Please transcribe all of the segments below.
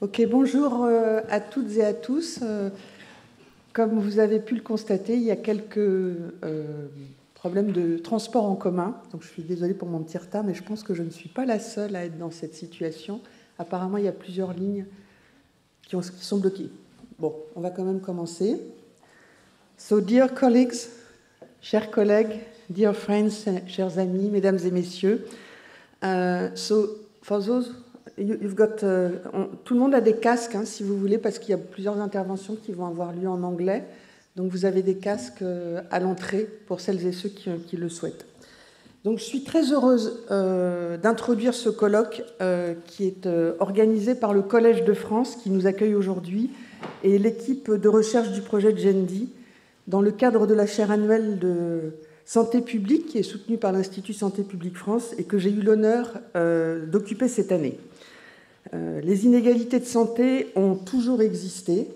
Ok, bonjour à toutes et à tous. Comme vous avez pu le constater, il y a quelques problèmes de transport en commun. Donc je suis désolée pour mon petit retard, mais je pense que je ne suis pas la seule à être dans cette situation. Apparemment, il y a plusieurs lignes qui sont bloquées. Bon, on va quand même commencer. So, dear colleagues, chers collègues, dear friends, chers amis, mesdames et messieurs. So, for those... You've got, tout le monde a des casques, hein, si vous voulez, parce qu'il y a plusieurs interventions qui vont avoir lieu en anglais. Donc vous avez des casques à l'entrée pour celles et ceux qui le souhaitent. Donc je suis très heureuse d'introduire ce colloque qui est organisé par le Collège de France, qui nous accueille aujourd'hui, et l'équipe de recherche du projet GENDI, dans le cadre de la chaire annuelle de santé publique, qui est soutenue par l'Institut Santé publique France, et que j'ai eu l'honneur d'occuper cette année. Les inégalités de santé ont toujours existé,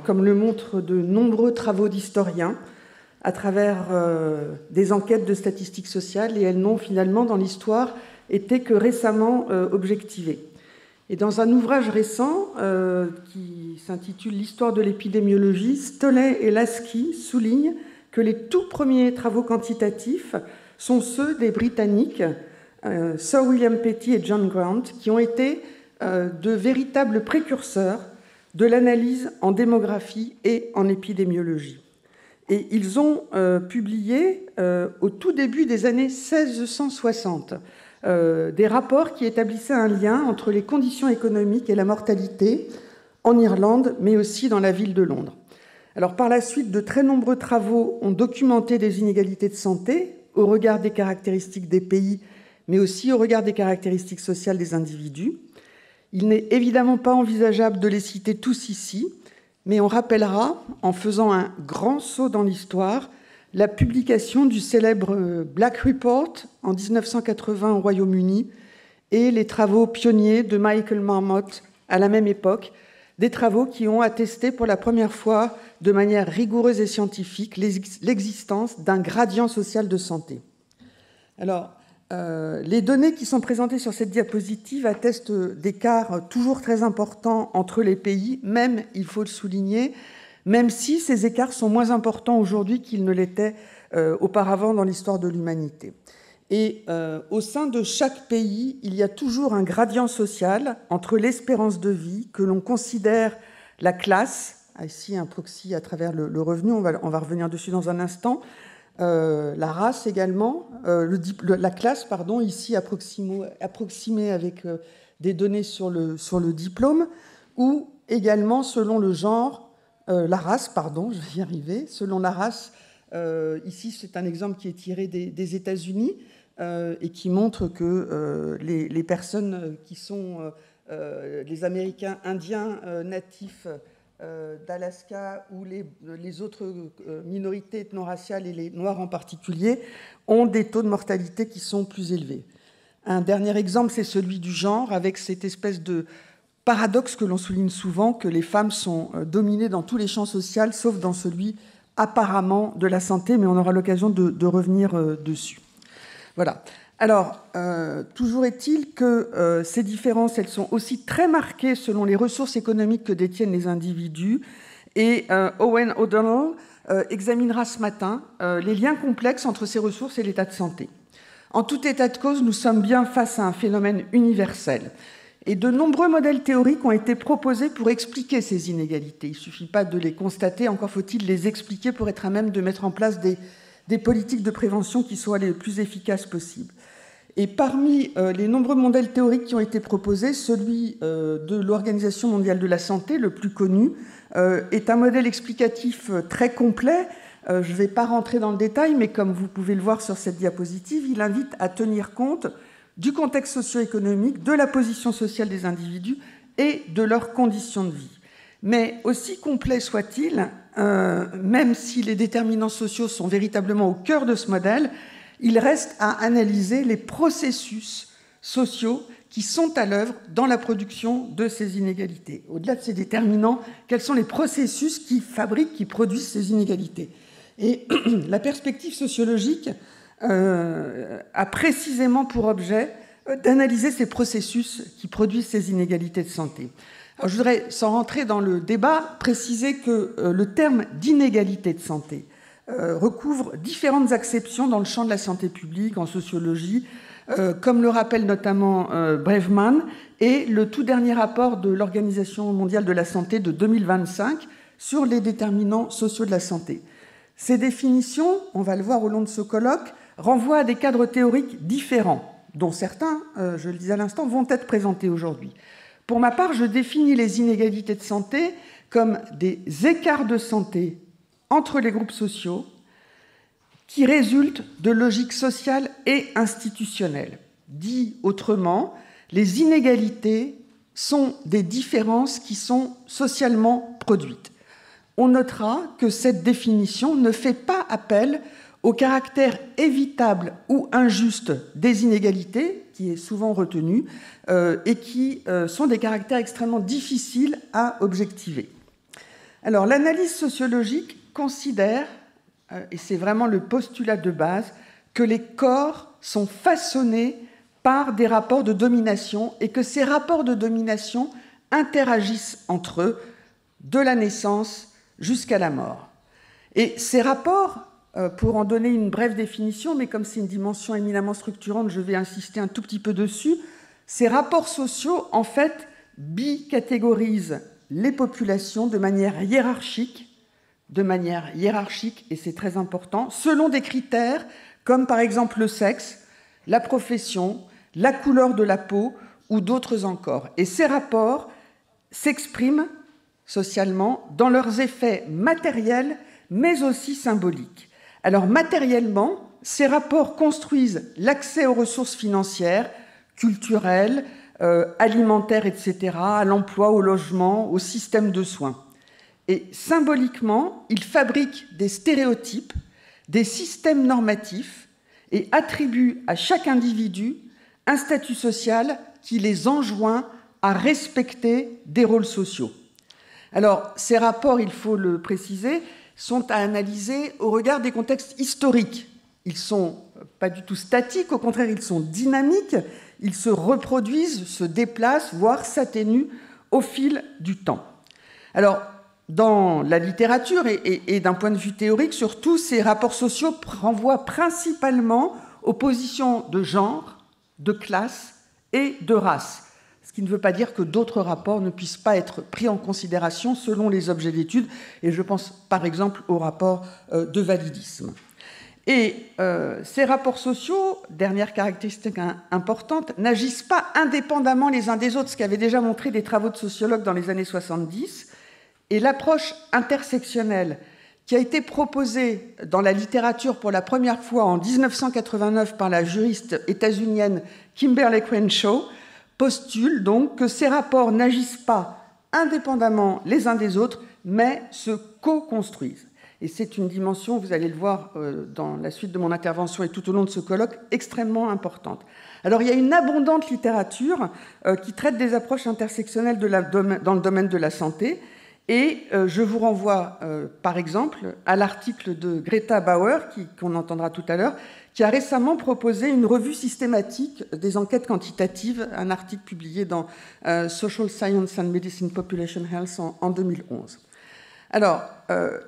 comme le montrent de nombreux travaux d'historiens à travers des enquêtes de statistiques sociales, et elles n'ont finalement, dans l'histoire, été que récemment objectivées. Et dans un ouvrage récent qui s'intitule « L'histoire de l'épidémiologie », Stoley et Lasky soulignent que les tout premiers travaux quantitatifs sont ceux des Britanniques, Sir William Petty et John Grant, qui ont été de véritables précurseurs de l'analyse en démographie et en épidémiologie. Et ils ont publié au tout début des années 1660 des rapports qui établissaient un lien entre les conditions économiques et la mortalité en Irlande, mais aussi dans la ville de Londres. Alors par la suite, de très nombreux travaux ont documenté des inégalités de santé au regard des caractéristiques des pays, mais aussi au regard des caractéristiques sociales des individus. Il n'est évidemment pas envisageable de les citer tous ici, mais on rappellera, en faisant un grand saut dans l'histoire, la publication du célèbre Black Report en 1980 au Royaume-Uni et les travaux pionniers de Michael Marmot à la même époque, des travaux qui ont attesté pour la première fois de manière rigoureuse et scientifique l'existence d'un gradient social de santé. Alors, les données qui sont présentées sur cette diapositive attestent d'écarts toujours très importants entre les pays, même, il faut le souligner, même si ces écarts sont moins importants aujourd'hui qu'ils ne l'étaient auparavant dans l'histoire de l'humanité. Et au sein de chaque pays, il y a toujours un gradient social entre l'espérance de vie, que l'on considère la classe, ici un proxy à travers le revenu, on va revenir dessus dans un instant, la race également, la classe, pardon, ici approximée avec des données sur le diplôme, ou également selon le genre, la race, pardon, je vais y arriver, selon la race, ici c'est un exemple qui est tiré des États-Unis et qui montre que les personnes qui sont les Américains indiens natifs d'Alaska ou les autres minorités ethno-raciales et les Noirs en particulier ont des taux de mortalité qui sont plus élevés. Un dernier exemple, c'est celui du genre, avec cette espèce de paradoxe que l'on souligne souvent, que les femmes sont dominées dans tous les champs sociaux, sauf dans celui apparemment de la santé, mais on aura l'occasion de revenir dessus. Voilà. Alors, toujours est-il que ces différences, elles sont aussi très marquées selon les ressources économiques que détiennent les individus. Et Owen O'Donnell examinera ce matin les liens complexes entre ces ressources et l'état de santé. En tout état de cause, nous sommes bien face à un phénomène universel. Et de nombreux modèles théoriques ont été proposés pour expliquer ces inégalités. Il ne suffit pas de les constater, encore faut-il les expliquer pour être à même de mettre en place des politiques de prévention qui soient les plus efficaces possibles. Et parmi les nombreux modèles théoriques qui ont été proposés, celui de l'Organisation mondiale de la santé, le plus connu, est un modèle explicatif très complet. Je ne vais pas rentrer dans le détail, mais comme vous pouvez le voir sur cette diapositive, il invite à tenir compte du contexte socio-économique, de la position sociale des individus et de leurs conditions de vie. Mais aussi complet soit-il, même si les déterminants sociaux sont véritablement au cœur de ce modèle, il reste à analyser les processus sociaux qui sont à l'œuvre dans la production de ces inégalités. Au-delà de ces déterminants, quels sont les processus qui fabriquent, qui produisent ces inégalités? Et la perspective sociologique a précisément pour objet d'analyser ces processus qui produisent ces inégalités de santé. Alors, je voudrais, sans rentrer dans le débat, préciser que le terme d'inégalité de santé recouvre différentes acceptions dans le champ de la santé publique, en sociologie, comme le rappelle notamment Braveman et le tout dernier rapport de l'Organisation mondiale de la santé de 2025 sur les déterminants sociaux de la santé. Ces définitions, on va le voir au long de ce colloque, renvoient à des cadres théoriques différents, dont certains, je le disais à l'instant, vont être présentés aujourd'hui. Pour ma part, je définis les inégalités de santé comme des écarts de santé entre les groupes sociaux qui résultent de logiques sociales et institutionnelles. Dit autrement, les inégalités sont des différences qui sont socialement produites. On notera que cette définition ne fait pas appel au caractère évitable ou injuste des inégalités, qui est souvent retenu, et qui sont des caractères extrêmement difficiles à objectiver. Alors, l'analyse sociologique considère, et c'est vraiment le postulat de base, que les corps sont façonnés par des rapports de domination et que ces rapports de domination interagissent entre eux de la naissance jusqu'à la mort. Et ces rapports, pour en donner une brève définition, mais comme c'est une dimension éminemment structurante, je vais insister un tout petit peu dessus, ces rapports sociaux, en fait, bicatégorisent les populations de manière hiérarchique, et c'est très important, selon des critères comme par exemple le sexe, la profession, la couleur de la peau ou d'autres encore. Et ces rapports s'expriment socialement dans leurs effets matériels, mais aussi symboliques. Alors matériellement, ces rapports construisent l'accès aux ressources financières, culturelles, alimentaires, etc., à l'emploi, au logement, au système de soins. Et symboliquement, ils fabriquent des stéréotypes, des systèmes normatifs et attribuent à chaque individu un statut social qui les enjoint à respecter des rôles sociaux. Alors, ces rapports, il faut le préciser, sont à analyser au regard des contextes historiques. Ils ne sont pas du tout statiques, au contraire, ils sont dynamiques, ils se reproduisent, se déplacent, voire s'atténuent au fil du temps. Alors, dans la littérature et d'un point de vue théorique, surtout, ces rapports sociaux renvoient principalement aux positions de genre, de classe et de race. Ce qui ne veut pas dire que d'autres rapports ne puissent pas être pris en considération selon les objets d'étude, et je pense par exemple au rapport de validisme. Et ces rapports sociaux, dernière caractéristique importante, n'agissent pas indépendamment les uns des autres, ce qu'avaient déjà montré des travaux de sociologues dans les années 70, et l'approche intersectionnelle qui a été proposée dans la littérature pour la première fois en 1989 par la juriste états-unienne Kimberlé Crenshaw postule donc que ces rapports n'agissent pas indépendamment les uns des autres, mais se co-construisent. Et c'est une dimension, vous allez le voir dans la suite de mon intervention et tout au long de ce colloque, extrêmement importante. Alors il y a une abondante littérature qui traite des approches intersectionnelles dans le domaine de la santé, et je vous renvoie par exemple à l'article de Greta Bauer, qu'on entendra tout à l'heure, qui a récemment proposé une revue systématique des enquêtes quantitatives, un article publié dans Social Science and Medicine Population Health en 2011. Alors,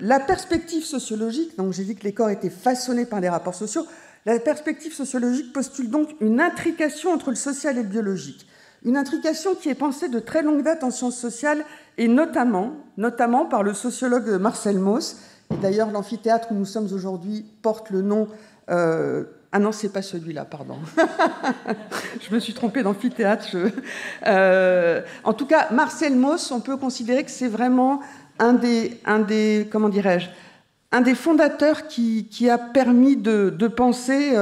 la perspective sociologique, donc j'ai dit que les corps étaient façonnés par les rapports sociaux, la perspective sociologique postule donc une intrication entre le social et le biologique. Une intrication qui est pensée de très longue date en sciences sociales et notamment par le sociologue Marcel Mauss. Et d'ailleurs, l'amphithéâtre où nous sommes aujourd'hui porte le nom... Ah non, c'est pas celui-là, pardon. Je me suis trompée d'amphithéâtre. En tout cas, Marcel Mauss, on peut considérer que c'est vraiment un des fondateurs qui a permis de penser,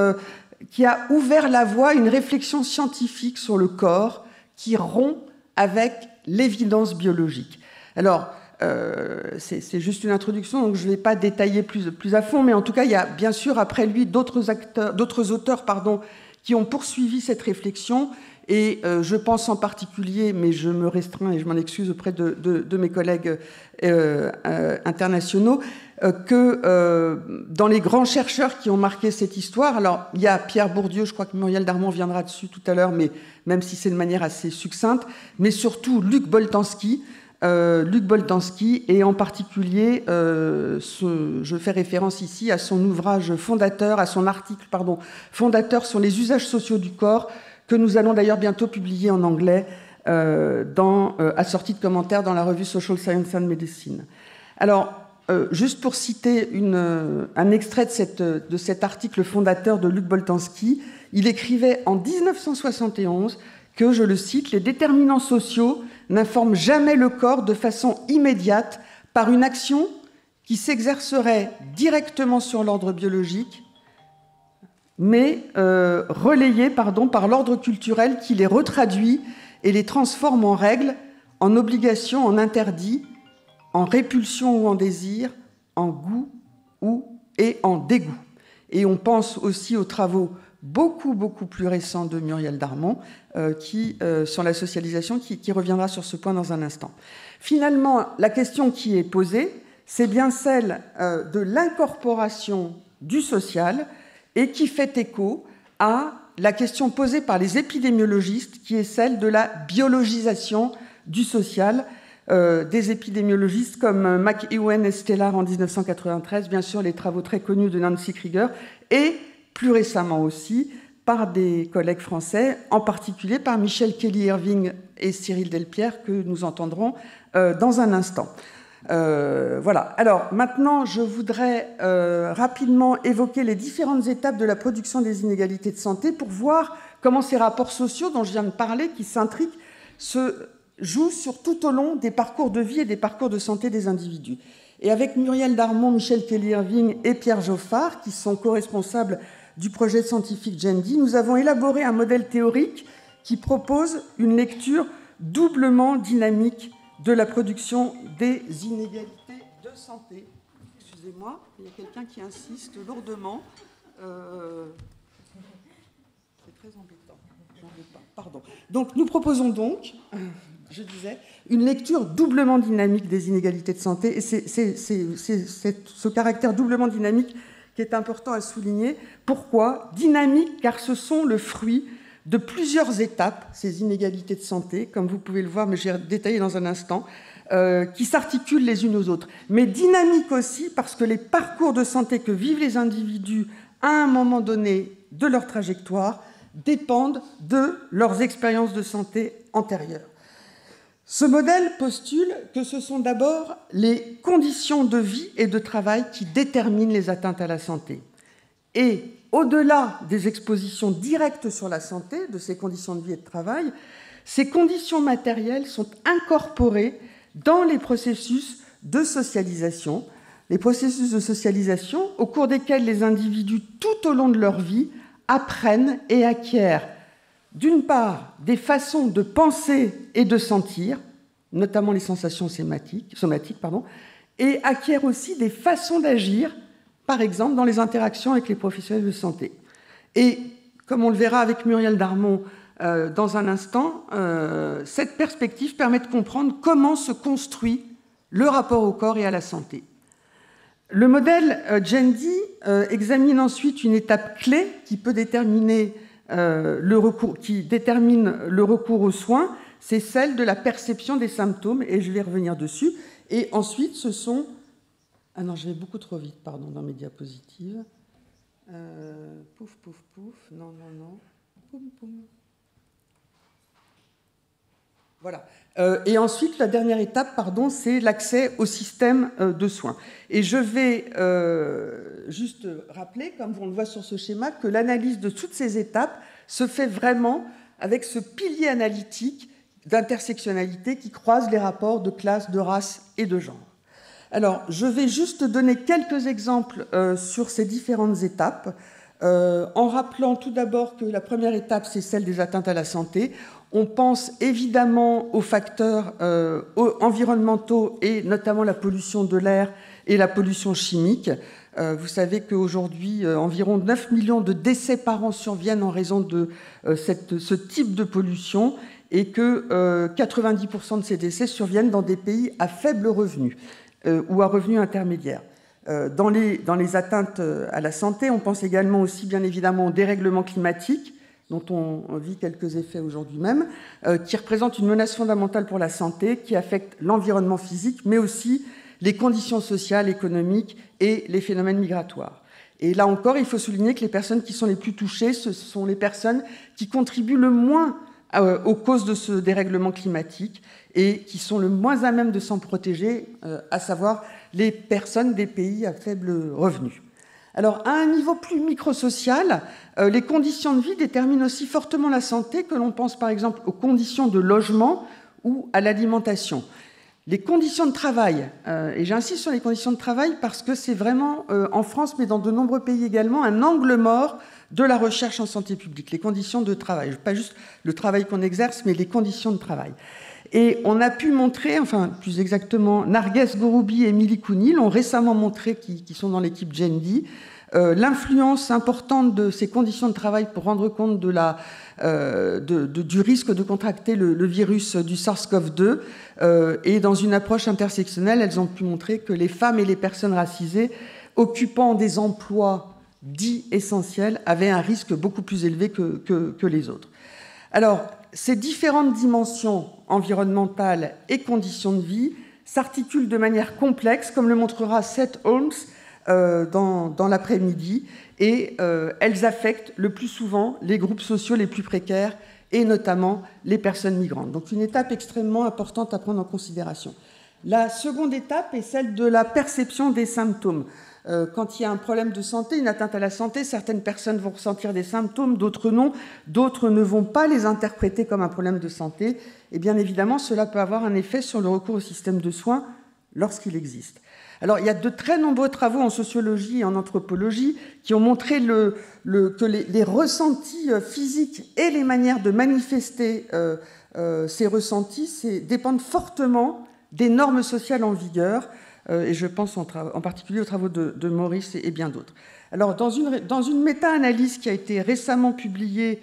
qui a ouvert la voie à une réflexion scientifique sur le corps qui rompt avec l'évidence biologique. Alors, c'est juste une introduction, donc je ne vais pas détailler plus à fond, mais en tout cas, il y a bien sûr après lui d'autres auteurs qui ont poursuivi cette réflexion Et je pense en particulier, mais je me restreins et je m'en excuse auprès de mes collègues internationaux, que dans les grands chercheurs qui ont marqué cette histoire, alors il y a Pierre Bourdieu, je crois que Muriel Darmon viendra dessus tout à l'heure, mais même si c'est de manière assez succincte, mais surtout Luc Boltanski, et en particulier, je fais référence ici à son ouvrage fondateur, à son article fondateur sur les usages sociaux du corps, que nous allons d'ailleurs bientôt publier en anglais, assorti de commentaires dans la revue Social Science and Medicine. Alors, juste pour citer un extrait de cet article fondateur de Luc Boltanski, il écrivait en 1971 que, je le cite, « Les déterminants sociaux n'informent jamais le corps de façon immédiate par une action qui s'exercerait directement sur l'ordre biologique, mais relayée par l'ordre culturel qui les retraduit et les transforme en règles, en obligations, en interdits, en répulsion ou en désir, en goût et en dégoût. » Et on pense aussi aux travaux beaucoup plus récents de Muriel Darmon sur la socialisation, qui reviendra sur ce point dans un instant. Finalement, la question qui est posée, c'est bien celle de l'incorporation du social et qui fait écho à la question posée par les épidémiologistes, qui est celle de la biologisation du social, des épidémiologistes comme McEwen et Stellar en 1993, bien sûr les travaux très connus de Nancy Krieger, et plus récemment aussi par des collègues français, en particulier par Michel Kelly-Irving et Cyril Delpierre, que nous entendrons dans un instant. Voilà. Alors maintenant, je voudrais rapidement évoquer les différentes étapes de la production des inégalités de santé pour voir comment ces rapports sociaux dont je viens de parler, qui s'intriquent, se jouent tout au long des parcours de vie et des parcours de santé des individus. Et avec Muriel Darmon, Michel Kelly-Irving et Pierre Joffard, qui sont co-responsables du projet scientifique GENDI, nous avons élaboré un modèle théorique qui propose une lecture doublement dynamique de la production des inégalités de santé. Excusez-moi, il y a quelqu'un qui insiste lourdement. C'est très embêtant. J'en veux pas. Pardon. Donc, nous proposons donc, je disais, une lecture doublement dynamique des inégalités de santé. Et c'est ce caractère doublement dynamique qui est important à souligner. Pourquoi ? Dynamique, car ce sont le fruit de plusieurs étapes, ces inégalités de santé, comme vous pouvez le voir, mais j'ai détaillé dans un instant, qui s'articulent les unes aux autres. Mais dynamique aussi parce que les parcours de santé que vivent les individus à un moment donné de leur trajectoire dépendent de leurs expériences de santé antérieures. Ce modèle postule que ce sont d'abord les conditions de vie et de travail qui déterminent les atteintes à la santé. Et au-delà des expositions directes sur la santé, de ces conditions de vie et de travail, ces conditions matérielles sont incorporées dans les processus de socialisation, au cours desquels les individus, tout au long de leur vie, apprennent et acquièrent, d'une part, des façons de penser et de sentir, notamment les sensations somatiques, et acquièrent aussi des façons d'agir, par exemple dans les interactions avec les professionnels de santé. Et comme on le verra avec Muriel Darmon dans un instant, cette perspective permet de comprendre comment se construit le rapport au corps et à la santé. Le modèle GENDI examine ensuite une étape clé qui détermine le recours aux soins, c'est celle de la perception des symptômes, et je vais revenir dessus. Et ensuite, ce sont... Ah non, je vais beaucoup trop vite, pardon, dans mes diapositives. Pouf. Non. Poum. Voilà. Et ensuite, la dernière étape, c'est l'accès au système de soins. Et je vais juste rappeler, comme on le voit sur ce schéma, que l'analyse de toutes ces étapes se fait vraiment avec ce pilier analytique d'intersectionnalité qui croise les rapports de classe, de race et de genre. Alors, je vais juste donner quelques exemples sur ces différentes étapes, en rappelant tout d'abord que la première étape, c'est celle des atteintes à la santé. On pense évidemment aux facteurs environnementaux et notamment la pollution de l'air et la pollution chimique. Vous savez qu'aujourd'hui, environ 9 millions de décès par an surviennent en raison de ce type de pollution et que 90% de ces décès surviennent dans des pays à faible revenu ou à revenu intermédiaire. Dans les atteintes à la santé, on pense également aussi bien évidemment au dérèglement climatique, dont on vit quelques effets aujourd'hui même, qui représente une menace fondamentale pour la santé, qui affecte l'environnement physique, mais aussi les conditions sociales, économiques et les phénomènes migratoires. Et là encore, il faut souligner que les personnes qui sont les plus touchées, ce sont les personnes qui contribuent le moins aux causes de ce dérèglement climatique et qui sont le moins à même de s'en protéger, à savoir les personnes des pays à faible revenu. Alors, à un niveau plus microsocial, les conditions de vie déterminent aussi fortement la santé, que l'on pense par exemple aux conditions de logement ou à l'alimentation. Les conditions de travail, et j'insiste sur les conditions de travail parce que c'est vraiment, en France, mais dans de nombreux pays également, un angle mort de la recherche en santé publique, les conditions de travail. Pas juste le travail qu'on exerce, mais les conditions de travail. Et on a pu montrer, enfin plus exactement, Narges Ghoroubi et Émilie Counil ont récemment montré, qui sont dans l'équipe GENDI, l'influence importante de ces conditions de travail pour rendre compte du risque de contracter le virus du SARS-CoV-2. Et dans une approche intersectionnelle, elles ont pu montrer que les femmes et les personnes racisées occupant des emplois dits essentiels avaient un risque beaucoup plus élevé que les autres. Alors, ces différentes dimensions environnementales et conditions de vie s'articulent de manière complexe, comme le montrera Seth Holmes dans l'après-midi, et elles affectent le plus souvent les groupes sociaux les plus précaires et notamment les personnes migrantes. Donc une étape extrêmement importante à prendre en considération. La seconde étape est celle de la perception des symptômes. Quand il y a un problème de santé, une atteinte à la santé, certaines personnes vont ressentir des symptômes, d'autres non, d'autres ne vont pas les interpréter comme un problème de santé. Et bien évidemment, cela peut avoir un effet sur le recours au système de soins lorsqu'il existe. Alors, il y a de très nombreux travaux en sociologie et en anthropologie qui ont montré que les ressentis physiques et les manières de manifester ces ressentis dépendent fortement des normes sociales en vigueur. Et je pense en particulier aux travaux de Maurice et bien d'autres. Alors, dans une méta-analyse qui a été récemment publiée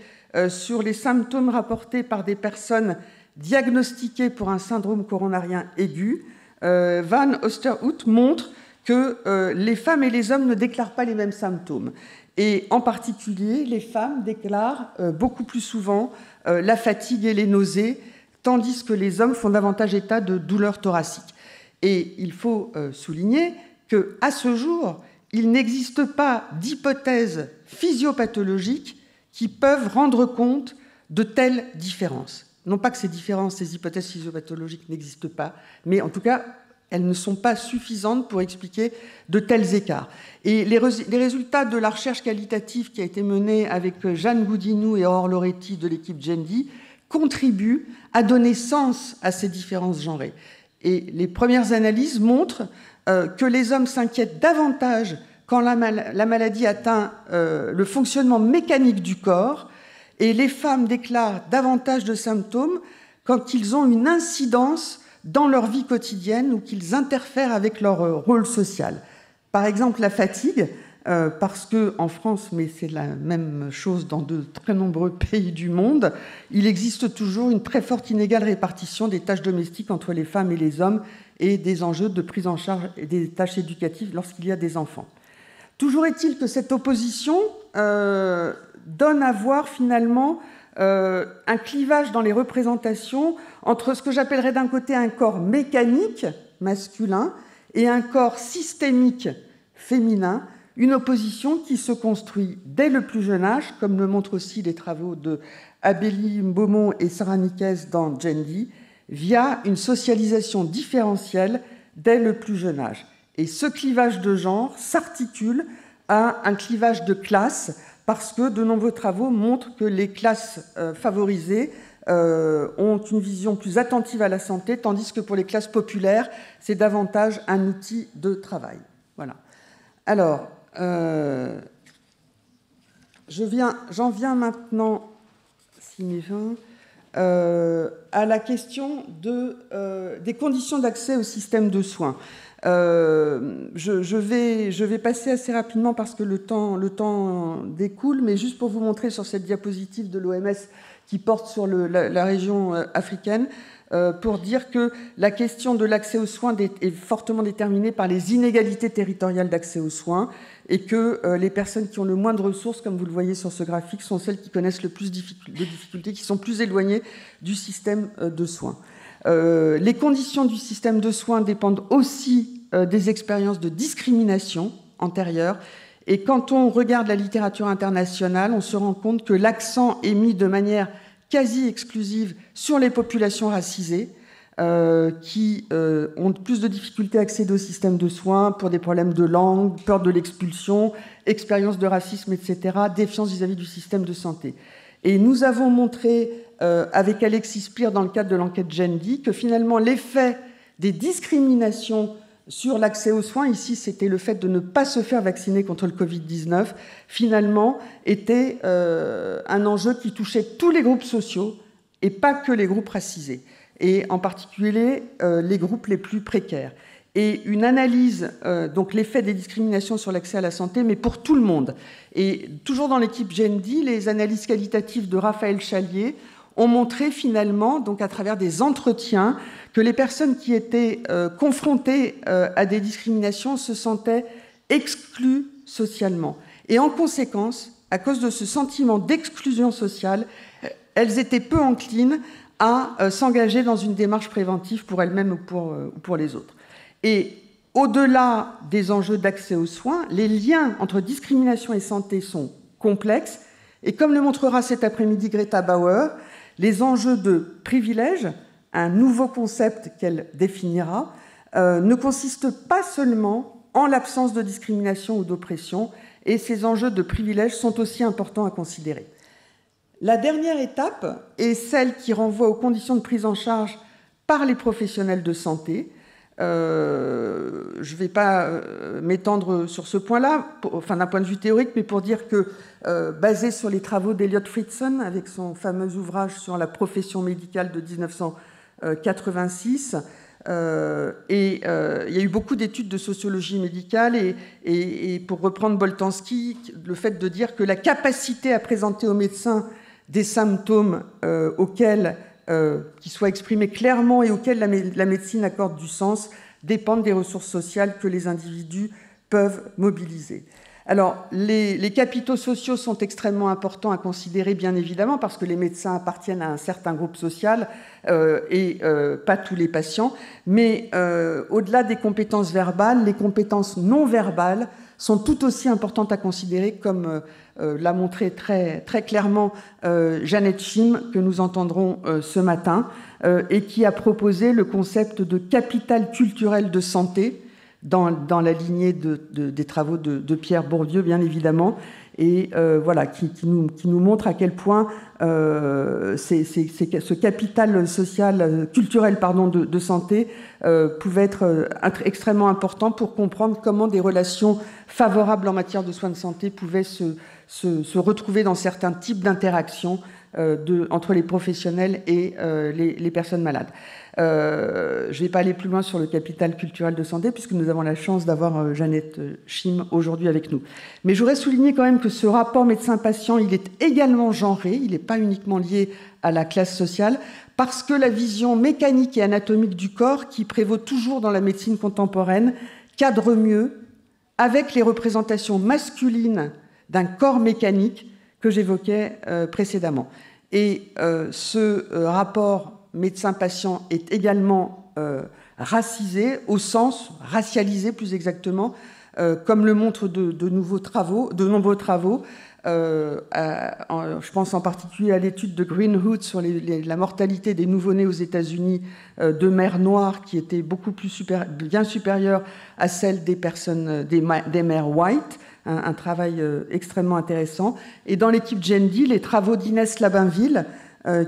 sur les symptômes rapportés par des personnes diagnostiquées pour un syndrome coronarien aigu, Van Oosterhout montre que les femmes et les hommes ne déclarent pas les mêmes symptômes. Et en particulier, les femmes déclarent beaucoup plus souvent la fatigue et les nausées, tandis que les hommes font davantage état de douleurs thoraciques. Et il faut souligner qu'à ce jour, il n'existe pas d'hypothèses physiopathologiques qui peuvent rendre compte de telles différences. Non pas que ces différences, ces hypothèses physiopathologiques n'existent pas, mais en tout cas, elles ne sont pas suffisantes pour expliquer de tels écarts. Et les résultats de la recherche qualitative qui a été menée avec Jeanne Goudinou et Aurore Loretti de l'équipe GENDI contribuent à donner sens à ces différences genrées. Et les premières analyses montrent que les hommes s'inquiètent davantage quand la maladie atteint le fonctionnement mécanique du corps, et les femmes déclarent davantage de symptômes quand ils ont une incidence dans leur vie quotidienne ou qu'ils interfèrent avec leur rôle social. Par exemple, la fatigue, parce qu'en France, mais c'est la même chose dans de très nombreux pays du monde, il existe toujours une très forte inégale répartition des tâches domestiques entre les femmes et les hommes et des enjeux de prise en charge et des tâches éducatives lorsqu'il y a des enfants. Toujours est-il que cette opposition donne à voir finalement un clivage dans les représentations entre ce que j'appellerais d'un côté un corps mécanique masculin et un corps systémique féminin, une opposition qui se construit dès le plus jeune âge, comme le montrent aussi les travaux de Abélie Beaumont et Sarah Niquez dans GENDI, via une socialisation différentielle dès le plus jeune âge. Et ce clivage de genre s'articule à un clivage de classe, parce que de nombreux travaux montrent que les classes favorisées ont une vision plus attentive à la santé, tandis que pour les classes populaires, c'est davantage un outil de travail. Voilà. Alors, j'en viens maintenant, à la question des conditions d'accès au système de soins. Je vais passer assez rapidement parce que le temps découle, mais juste pour vous montrer sur cette diapositive de l'OMS qui porte sur la région africaine, pour dire que la question de l'accès aux soins est fortement déterminée par les inégalités territoriales d'accès aux soins et que les personnes qui ont le moins de ressources, comme vous le voyez sur ce graphique, sont celles qui connaissent le plus de difficultés, qui sont plus éloignées du système de soins. Les conditions du système de soins dépendent aussi des expériences de discrimination antérieures. Et quand on regarde la littérature internationale, on se rend compte que l'accent est mis de manière quasi exclusive sur les populations racisées qui ont plus de difficultés à accéder au système de soins pour des problèmes de langue, peur de l'expulsion, expérience de racisme, etc., défiance vis-à-vis du système de santé. Et nous avons montré avec Alexis Spire dans le cadre de l'enquête GENDI que finalement l'effet des discriminations sur l'accès aux soins, ici c'était le fait de ne pas se faire vacciner contre le Covid-19, finalement était un enjeu qui touchait tous les groupes sociaux et pas que les groupes racisés, et en particulier les groupes les plus précaires. Et une analyse, donc l'effet des discriminations sur l'accès à la santé, mais pour tout le monde. Et toujours dans l'équipe GENDI, les analyses qualitatives de Raphaël Chalier ont montré finalement, donc à travers des entretiens, que les personnes qui étaient confrontées à des discriminations se sentaient exclues socialement. Et en conséquence, à cause de ce sentiment d'exclusion sociale, elles étaient peu enclines à s'engager dans une démarche préventive pour elles-mêmes ou pour les autres. Et au-delà des enjeux d'accès aux soins, les liens entre discrimination et santé sont complexes. Et comme le montrera cet après-midi Greta Bauer, les enjeux de privilège, un nouveau concept qu'elle définira, ne consistent pas seulement en l'absence de discrimination ou d'oppression, et ces enjeux de privilège sont aussi importants à considérer. La dernière étape est celle qui renvoie aux conditions de prise en charge par les professionnels de santé. Je ne vais pas m'étendre sur ce point-là, d'un point de vue théorique, mais pour dire que, basé sur les travaux d'Elliot Friedson, avec son fameux ouvrage sur la profession médicale de 1986, il y a eu beaucoup d'études de sociologie médicale, et pour reprendre Boltanski, le fait de dire que la capacité à présenter aux médecins des symptômes qui soient exprimés clairement et auxquels la médecine accorde du sens dépendent des ressources sociales que les individus peuvent mobiliser. Alors, les capitaux sociaux sont extrêmement importants à considérer, bien évidemment, parce que les médecins appartiennent à un certain groupe social et pas tous les patients. Mais au-delà des compétences verbales, les compétences non verbales sont tout aussi importantes à considérer, comme l'a montré très, très clairement Jeannette Chim, que nous entendrons ce matin, et qui a proposé le concept de capital culturel de santé, dans la lignée des travaux de Pierre Bourdieu, bien évidemment, et voilà, qui nous montre à quel point ce capital social, culturel de santé pouvait être extrêmement important pour comprendre comment des relations favorables en matière de soins de santé pouvaient se retrouver dans certains types d'interactions entre les professionnels et les personnes malades. Je ne vais pas aller plus loin sur le capital culturel de santé, puisque nous avons la chance d'avoir Jeannette Chim aujourd'hui avec nous. Mais je voudrais souligner quand même que ce rapport médecin-patient, il est également genré, il n'est pas uniquement lié à la classe sociale, parce que la vision mécanique et anatomique du corps, qui prévaut toujours dans la médecine contemporaine, cadre mieux avec les représentations masculines d'un corps mécanique que j'évoquais précédemment. Et ce rapport médecin-patient est également racisé, racialisé plus exactement, comme le montrent de nombreux travaux. Je pense en particulier à l'étude de Greenhood sur la mortalité des nouveau-nés aux États-Unis de mères noires, qui était bien supérieure à celle des mères white. Un travail extrêmement intéressant. Et dans l'équipe GENDI, les travaux d'Inès Labinville,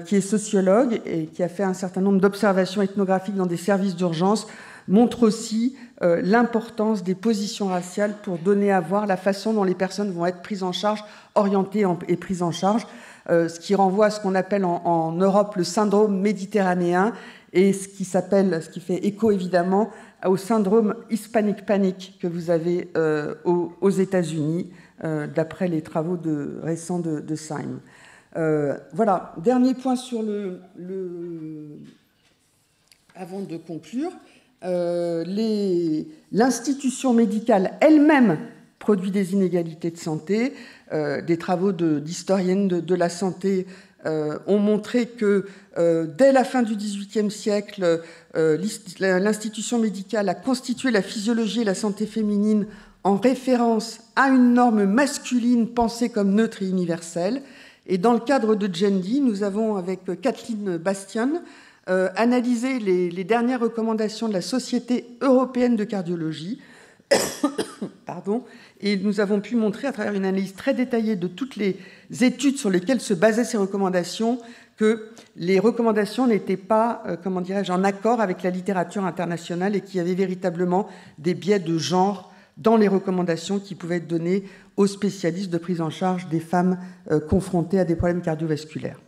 qui est sociologue et qui a fait un certain nombre d'observations ethnographiques dans des services d'urgence, montre aussi l'importance des positions raciales pour donner à voir la façon dont les personnes vont être prises en charge, orientées et prises en charge, ce qui renvoie à ce qu'on appelle en Europe le syndrome méditerranéen et ce qui fait écho évidemment au syndrome Hispanic Panic que vous avez aux États-Unis, d'après les travaux récents de Syme. Voilà, dernier point sur avant de conclure. L'institution médicale elle-même produit des inégalités de santé. Des travaux d'historiennes de la santé ont montré que dès la fin du XVIIIe siècle, l'institution médicale a constitué la physiologie et la santé féminine en référence à une norme masculine pensée comme neutre et universelle. Et dans le cadre de Gendi, nous avons, avec Kathleen Bastian, analysé les dernières recommandations de la Société européenne de cardiologie. Pardon. Et nous avons pu montrer, à travers une analyse très détaillée de toutes les études sur lesquelles se basaient ces recommandations, que les recommandations n'étaient pas, en accord avec la littérature internationale et qu'il y avait véritablement des biais de genre dans les recommandations qui pouvaient être données aux spécialistes de prise en charge des femmes confrontées à des problèmes cardiovasculaires.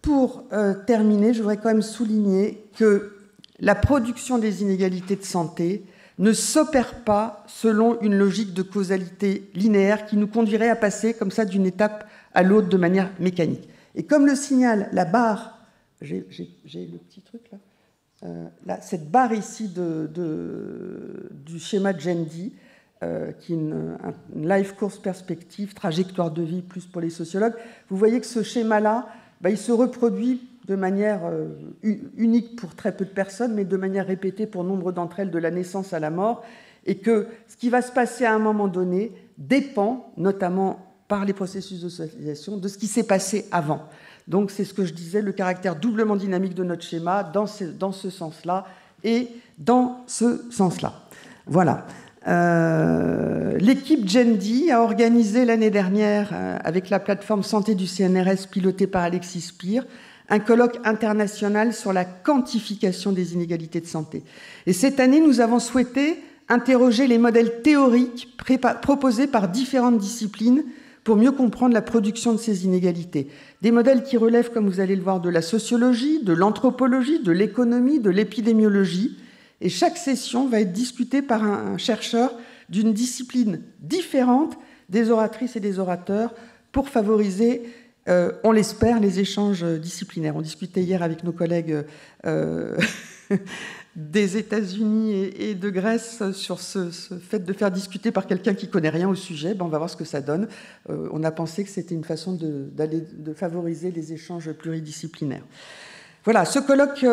Pour terminer, je voudrais quand même souligner que la production des inégalités de santé ne s'opère pas selon une logique de causalité linéaire qui nous conduirait à passer comme ça d'une étape à l'autre de manière mécanique. Et comme le signale la barre, j'ai le petit truc là, cette barre ici du schéma de Gendi, qui est une life course perspective, trajectoire de vie plus pour les sociologues, vous voyez que ce schéma-là, il se reproduit de manière unique pour très peu de personnes, mais de manière répétée pour nombre d'entre elles de la naissance à la mort, et que ce qui va se passer à un moment donné dépend, notamment par les processus de socialisation, de ce qui s'est passé avant. Donc c'est ce que je disais, le caractère doublement dynamique de notre schéma dans ce sens-là et dans ce sens-là. Voilà. L'équipe Gendi a organisé l'année dernière, avec la plateforme santé du CNRS pilotée par Alexis Spire, un colloque international sur la quantification des inégalités de santé. Et cette année, nous avons souhaité interroger les modèles théoriques proposés par différentes disciplines pour mieux comprendre la production de ces inégalités. Des modèles qui relèvent, comme vous allez le voir, de la sociologie, de l'anthropologie, de l'économie, de l'épidémiologie. Et chaque session va être discutée par un chercheur d'une discipline différente des oratrices et des orateurs pour favoriser, on l'espère, les échanges disciplinaires. On discutait hier avec nos collègues des États-Unis et de Grèce sur ce fait de faire discuter par quelqu'un qui ne connaît rien au sujet. On va voir ce que ça donne. On a pensé que c'était une façon de favoriser les échanges pluridisciplinaires. Voilà, ce colloque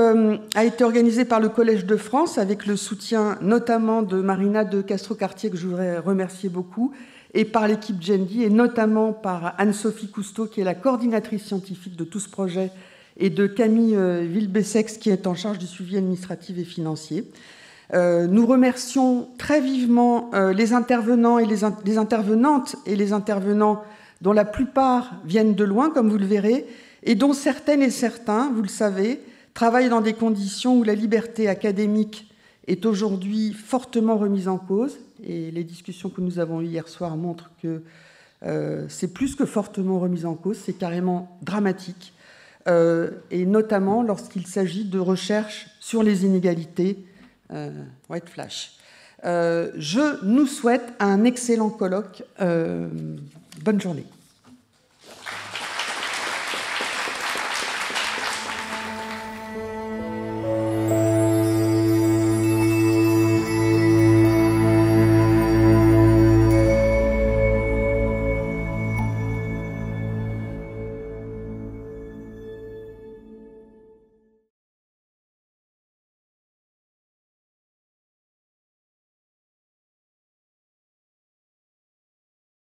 a été organisé par le Collège de France avec le soutien notamment de Marina de Castro-Cartier, que je voudrais remercier beaucoup, et par l'équipe Gendi, et notamment par Anne-Sophie Cousteau, qui est la coordinatrice scientifique de tout ce projet, et de Camille Vilbessex, qui est en charge du suivi administratif et financier. Nous remercions très vivement les intervenants et les intervenantes et les intervenants dont la plupart viennent de loin, comme vous le verrez, et dont certaines et certains, vous le savez, travaillent dans des conditions où la liberté académique est aujourd'hui fortement remise en cause. Et les discussions que nous avons eues hier soir montrent que c'est plus que fortement remis en cause, c'est carrément dramatique, et notamment lorsqu'il s'agit de recherche sur les inégalités. White flash. Je nous souhaite un excellent colloque. Bonne journée.